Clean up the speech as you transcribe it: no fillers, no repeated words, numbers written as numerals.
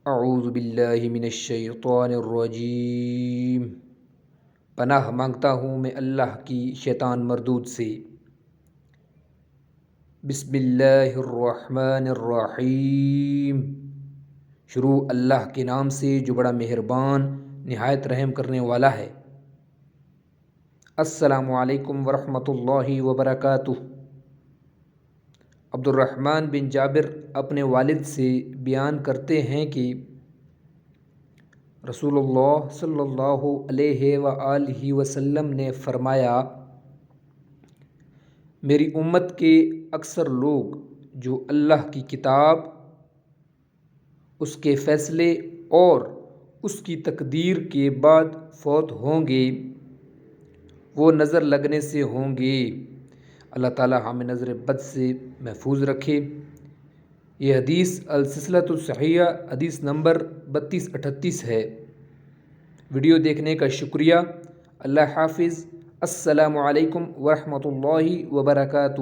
اعوذ باللہ من الشیطان الرجیم، پناہ مانگتا ہوں میں اللہ کی شیطان مردود سے۔ بسم اللہ الرحمن الرحیم، شروع اللہ کے نام سے جو بڑا مہربان نہایت رحم کرنے والا ہے۔ السلام علیکم ورحمۃ اللہ وبرکاتہ۔ عبد الرحمن بن جابر اپنے والد سے بیان کرتے ہیں کہ رسول اللہ صلی اللہ علیہ وآلہ وسلم نے فرمایا، میری امت کے اکثر لوگ جو اللہ کی کتاب، اس کے فیصلے اور اس کی تقدیر کے بعد فوت ہوں گے، وہ نظر لگنے سے ہوں گے۔ اللہ تعالیٰ ہمیں نظر بد سے محفوظ رکھے۔ یہ حدیث السلسلۃ الصحیحہ حدیث نمبر 3238 ہے۔ ویڈیو دیکھنے کا شکریہ۔ اللہ حافظ۔ السلام علیکم ورحمۃ اللہ وبرکاتہ۔